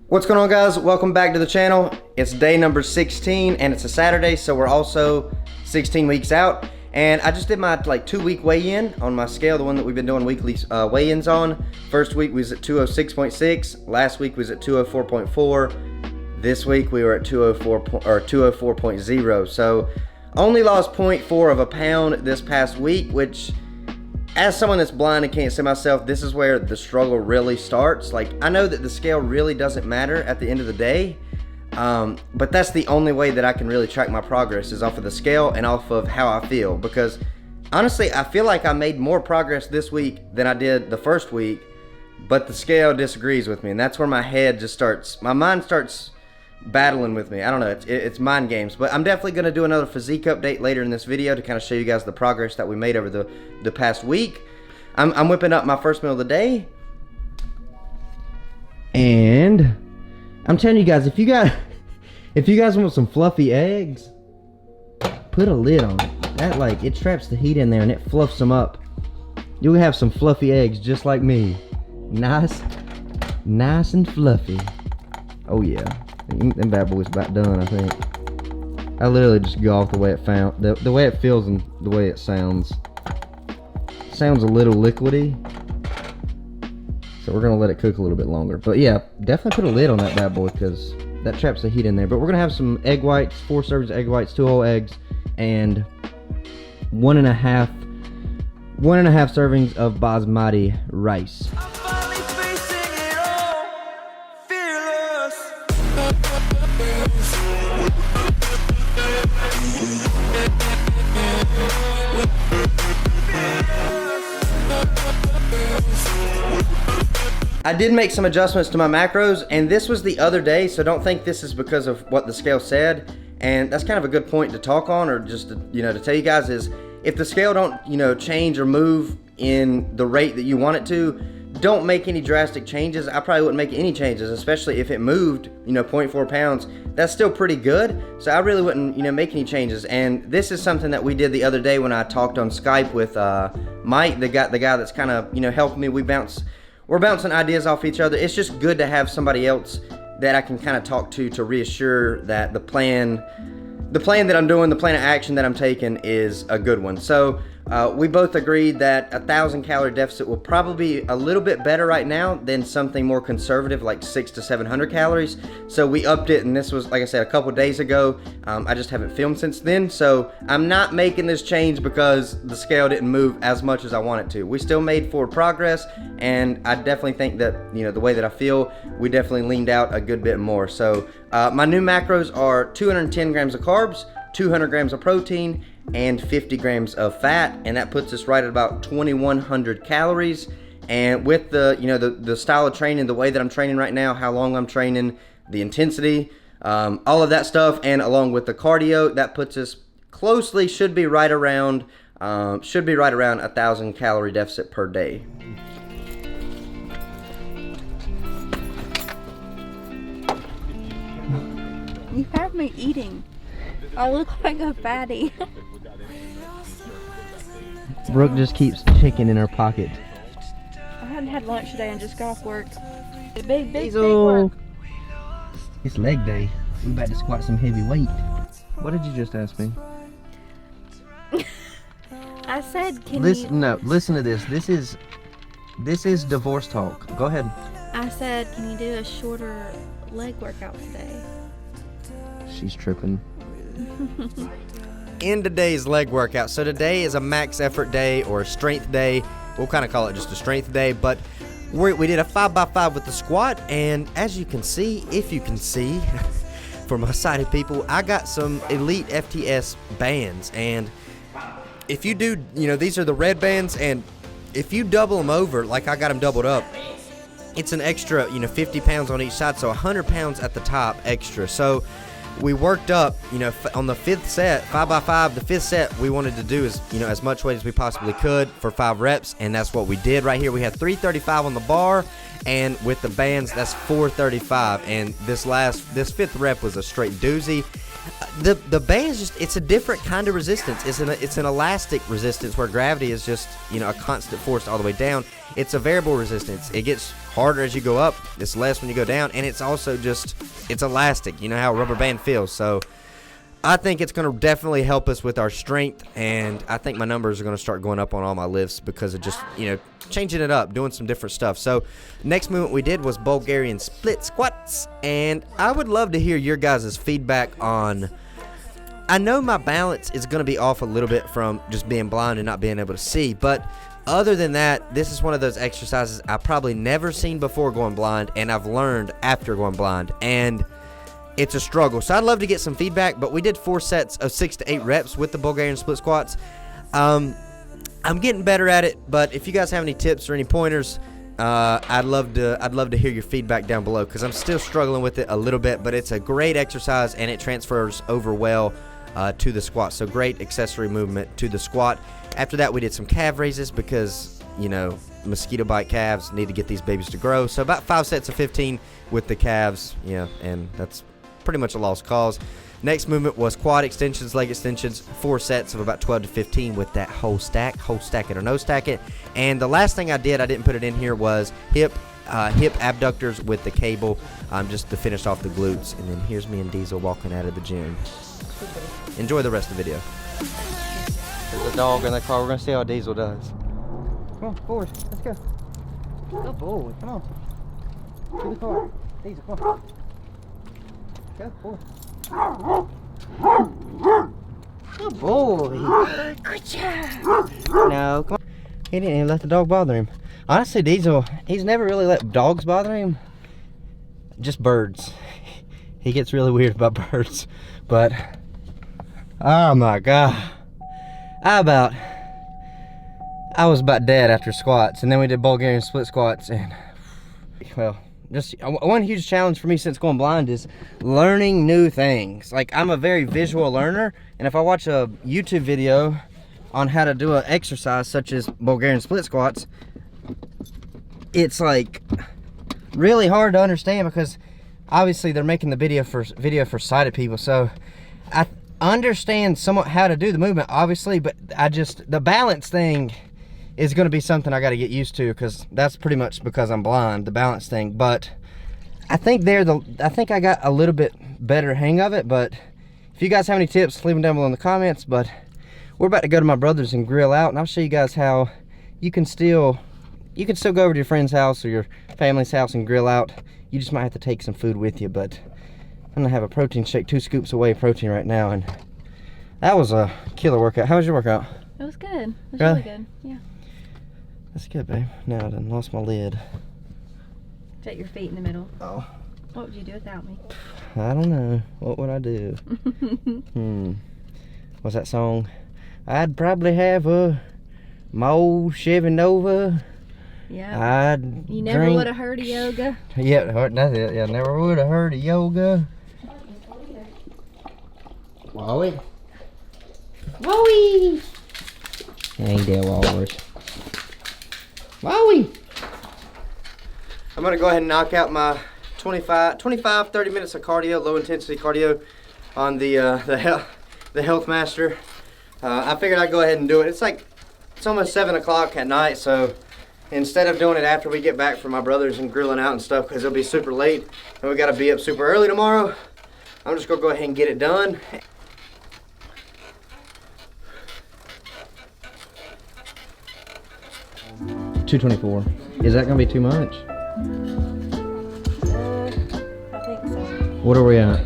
What's going on, guys? Welcome back to the channel. It's day number 16 and it's a Saturday, so we're also 16 weeks out. And I just did my 2-week weigh-in on my scale, the one that we've been doing weekly weigh-ins on. First week was at 206.6. Last week was at 204.4. This week we were at 204.0. So only lost 0.4 of a pound this past week, which, as someone that's blind and can't see myself, this is where the struggle really starts. I know that the scale really doesn't matter at the end of the day, but that's the only way that I can really track my progress is off of the scale and off of how I feel. Because honestly, I feel like I made more progress this week than I did the first week, but the scale disagrees with me, and that's where my head just starts, my mind starts battling with me. I don't know, it's mind games. But I'm definitely going to do another physique update later in this video to kind of show you guys the progress that we made over the past week. I'm whipping up my first meal of the day, and I'm telling you guys, if you guys want some fluffy eggs, put a lid on it. That it traps the heat in there and it fluffs them up. You'll have some fluffy eggs just like me, nice and fluffy. Oh yeah. Them bad boys about done, I think. I literally just go off the way it the way it feels and the way it sounds. Sounds a little liquidy, so we're gonna let it cook a little bit longer. But yeah, definitely put a lid on that bad boy because that traps the heat in there. But we're gonna have some egg whites, 4 servings of egg whites, 2 whole eggs, and 1.5 servings of basmati rice. I did make some adjustments to my macros, and this was the other day, so don't think this is because of what the scale said. And that's kind of a good point to talk on, or just to, to tell you guys, is if the scale don't change or move in the rate that you want it to, don't make any drastic changes. I probably wouldn't make any changes, especially if it moved 0.4 pounds. That's still pretty good, so I really wouldn't make any changes. And this is something that we did the other day when I talked on Skype with Mike, the guy that's kind of helping me. We're bouncing ideas off each other. It's just good to have somebody else that I can kind of talk to reassure that the plan that I'm doing, the plan of action that I'm taking is a good one. So we both agreed that 1,000 calorie deficit will probably be a little bit better right now than something more conservative like 600 to 700 calories. So we upped it, and this was, like I said, a couple days ago. I just haven't filmed since then, so I'm not making this change because the scale didn't move as much as I want it to. We still made forward progress, and I definitely think that the way that I feel, we definitely leaned out a good bit more. So my new macros are 210 grams of carbs, 200 grams of protein, and 50 grams of fat, and that puts us right at about 2,100 calories. And with the style of training, the way that I'm training right now, how long I'm training, the intensity, all of that stuff, and along with the cardio, that puts us closely, should be right around 1,000 calorie deficit per day. You have me eating. I look like a fatty. Brooke just keeps chicken in her pocket. I hadn't had lunch today and just got off work. Big work. It's leg day. We about to squat some heavy weight. What did you just ask me? I said, No, listen to this. This is divorce talk. Go ahead. I said, can you do a shorter leg workout today? She's tripping. In today's leg workout, so today is a max effort day or a strength day. We'll kind of call it just a strength day, but we did a 5x5 with the squat, and as you can see, if you can see, for my sighted people, I got some Elite FTS bands, and if you do, these are the red bands, and if you double them over, like I got them doubled up, it's an extra, 50 pounds on each side, so 100 pounds at the top extra. So we worked up, on the 5th set, 5x5, the 5th set, we wanted to do as much weight as we possibly could for 5 reps, and that's what we did right here. We had 335 on the bar, and with the bands, that's 435, and this 5th rep was a straight doozy. The band is just, it's a different kind of resistance. It's an elastic resistance where gravity is just, a constant force all the way down. It's a variable resistance. It gets harder as you go up, it's less when you go down, and it's also just, it's elastic. You know how a rubber band feels. So I think it's going to definitely help us with our strength, and I think my numbers are going to start going up on all my lifts because of just, you know, changing it up, doing some different stuff. So next movement we did was Bulgarian split squats, and I would love to hear your guys' feedback on, I know my balance is going to be off a little bit from just being blind and not being able to see, but other than that, this is one of those exercises I've probably never seen before going blind, and I've learned after going blind, and it's a struggle. So I'd love to get some feedback, but we did 4 sets of 6 to 8 reps with the Bulgarian split squats. I'm getting better at it, but if you guys have any tips or any pointers, I'd love to hear your feedback down below, because I'm still struggling with it a little bit, but it's a great exercise and it transfers over well to the squat. So great accessory movement to the squat. After that, we did some calf raises because, you know, mosquito bite calves need to get these babies to grow. So about 5 sets of 15 with the calves, yeah, and that's pretty much a lost cause. Next movement was quad extensions, leg extensions, 4 sets of about 12 to 15 with that whole stack it or no stack it. And the last thing I did, I didn't put it in here, was hip abductors with the cable, just to finish off the glutes. And then here's me and Diesel walking out of the gym. Enjoy the rest of the video. There's a dog in the car. We're gonna see how Diesel does. Come on, forward. Let's go. Go forward. Come on. To the car. Diesel, come on. Go forward. Good boy. Good job. No, come on. He didn't even let the dog bother him. Honestly, Diesel, he's never really let dogs bother him. Just birds. He gets really weird about birds. But, oh my God. I was about dead after squats. And then we did Bulgarian split squats. And, well, just one huge challenge for me since going blind is learning new things. Like, I'm a very visual learner, and if I watch a YouTube video on how to do an exercise such as Bulgarian split squats, it's like really hard to understand because obviously they're making the video for sighted people. So I understand somewhat how to do the movement, obviously, but the balance thing is going to be something I got to get used to, because that's pretty much because I'm blind, the balance thing. But I think I think I got a little bit better hang of it. But if you guys have any tips, leave them down below in the comments. But we're about to go to my brother's and grill out, and I'll show you guys how you can still go over to your friend's house or your family's house and grill out. You just might have to take some food with you. But I'm gonna have a protein shake, 2 scoops of whey protein right now, and that was a killer workout. How was your workout? It was good. It was really good. Yeah. That's good, babe. Now I done lost my lid. Set your feet in the middle. Oh. What would you do without me? I don't know. What would I do? What's that song? I'd probably have my old Chevy Nova. Yeah. You never would have heard of yoga. Yeah, that's it. Yeah, never would have heard of yoga. Wowie. Wowie. Hey there, walrus. Wowie! I'm gonna go ahead and knock out my 30 minutes of cardio, low intensity cardio on the Health Master. I figured I'd go ahead and do it. It's almost 7 o'clock at night, so instead of doing it after we get back from my brother's and grilling out and stuff, because it'll be super late and we gotta be up super early tomorrow, I'm just gonna go ahead and get it done. $224. Is that gonna be too much? I think so. What are we at?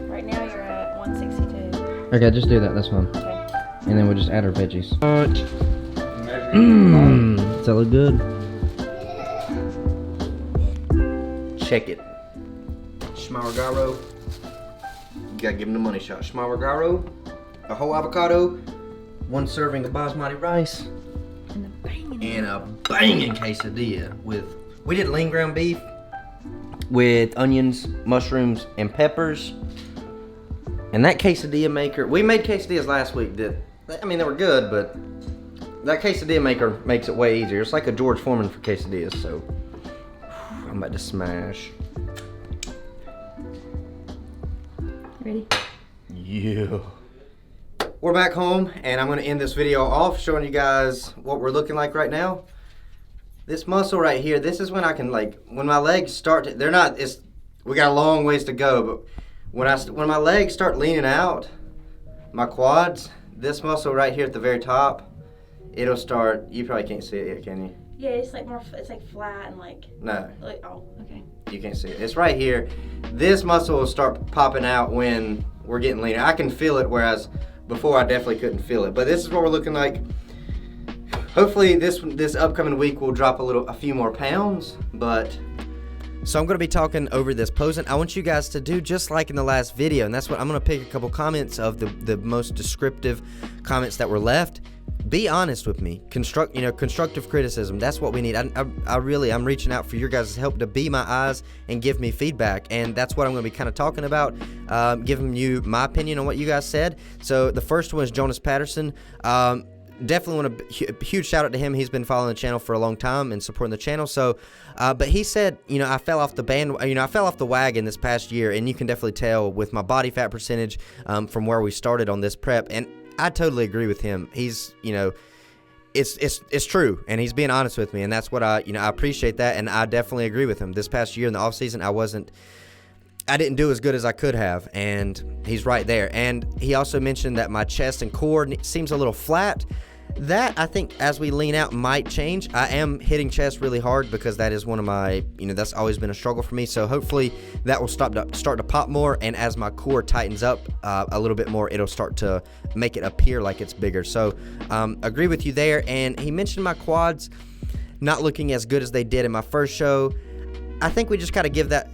Right now you're at 162. Okay, just do that. That's fine. Okay. And then we'll just add our veggies. Mmm. Does that look good? Check it. Schmargaro. You gotta give him the money shot. Schmargaro, a whole avocado, 1 serving of basmati rice, and a banging quesadilla we did lean ground beef with onions, mushrooms, and peppers. And that quesadilla maker, we made quesadillas last week they were good, but that quesadilla maker makes it way easier. It's like a George Foreman for quesadillas, so I'm about to smash. Ready? Yeah. We're back home, and I'm gonna end this video off showing you guys what we're looking like right now. This muscle right here, this is when I can, like, when my legs start to, they're not, it's, we got a long ways to go, but when my legs start leaning out, my quads, this muscle right here at the very top, it'll start, you probably can't see it yet, can you? Yeah, it's like more, it's like flat and like. No. Like, oh, okay. You can't see it. It's right here. This muscle will start popping out when we're getting leaner. I can feel it, whereas before I definitely couldn't feel it. But this is what we're looking like. Hopefully this upcoming week will drop a few more pounds, but. So I'm going to be talking over this posing. I want you guys to do just like in the last video, and that's what I'm going to pick a couple comments of the most descriptive comments that were left. Be honest with me. Constructive criticism. That's what we need. I'm reaching out for your guys' help to be my eyes and give me feedback, and that's what I'm going to be kind of talking about, giving you my opinion on what you guys said. So the first one is Jonas Patterson. Definitely want a huge shout out to him. He's been following the channel for a long time and supporting the channel. So, but he said, I fell off the wagon this past year, and you can definitely tell with my body fat percentage from where we started on this prep. And I totally agree with him. He's, it's true, and he's being honest with me, and that's what I appreciate that, and I definitely agree with him. This past year in the off season, I didn't do as good as I could have, and he's right there. And he also mentioned that my chest and core seems a little flat. That, I think, as we lean out, might change. I am hitting chest really hard because that is one of my, that's always been a struggle for me. So hopefully that will start to pop more, and as my core tightens up a little bit more, it'll start to make it appear like it's bigger. So agree with you there. And he mentioned my quads not looking as good as they did in my first show. I think we just got to give that,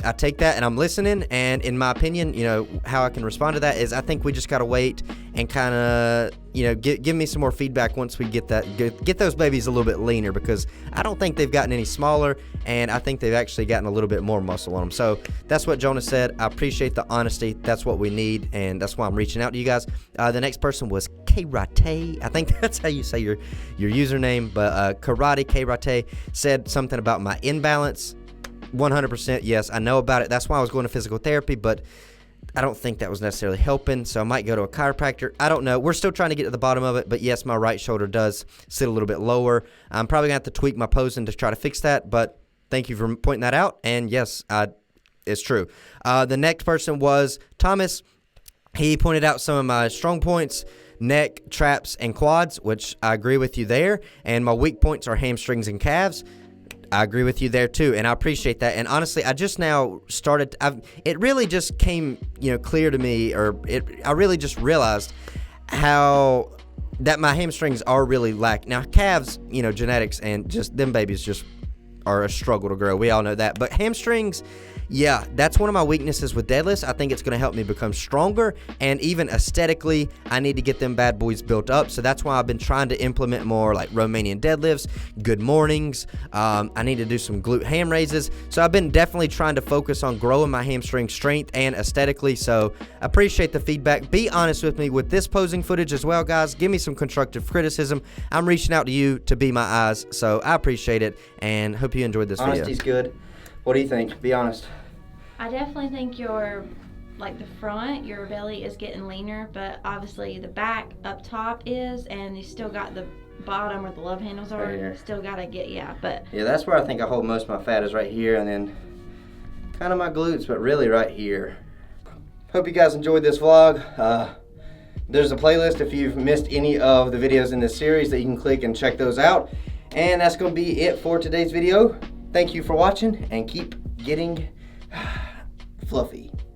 I take that and I'm listening, and in my opinion, how I can respond to that is I think we just got to wait and kind of, give me some more feedback once we get those babies a little bit leaner, because I don't think they've gotten any smaller, and I think they've actually gotten a little bit more muscle on them. So that's what Jonas said. I appreciate the honesty. That's what we need, and that's why I'm reaching out to you guys. The next person was Karate. I think that's how you say your username, but Karate said something about my imbalance. 100% yes, I know about it. That's why I was going to physical therapy, but I don't think that was necessarily helping, so I might go to a chiropractor. I don't know. We're still trying to get to the bottom of it, but yes, my right shoulder does sit a little bit lower. I'm probably going to have to tweak my posing to try to fix that, but thank you for pointing that out, and yes, it's true. The next person was Thomas. He pointed out some of my strong points, neck, traps, and quads, which I agree with you there, and my weak points are hamstrings and calves. I agree with you there too, and I appreciate that. And honestly, I just now started. It really just came, clear to me, I really just realized how that my hamstrings are really lacking. Now, calves, genetics and just them babies just are a struggle to grow. We all know that. But hamstrings, yeah, that's one of my weaknesses with deadlifts. I think it's going to help me become stronger, and even aesthetically, I need to get them bad boys built up. So that's why I've been trying to implement more like Romanian deadlifts, good mornings. I need to do some glute ham raises. So I've been definitely trying to focus on growing my hamstring strength and aesthetically. So appreciate the feedback. Be honest with me with this posing footage as well, guys. Give me some constructive criticism. I'm reaching out to you to be my eyes. So I appreciate it, and hope you enjoyed this video. Honesty's good. What do you think? Be honest. I definitely think the front, your belly is getting leaner, but obviously the back up top is, and you still got the bottom where the love handles are. Right, still got to get, but. Yeah, that's where I think I hold most of my fat is right here, and then kind of my glutes, but really right here. Hope you guys enjoyed this vlog. There's a playlist if you've missed any of the videos in this series that you can click and check those out. And that's going to be it for today's video. Thank you for watching, and keep getting fluffy.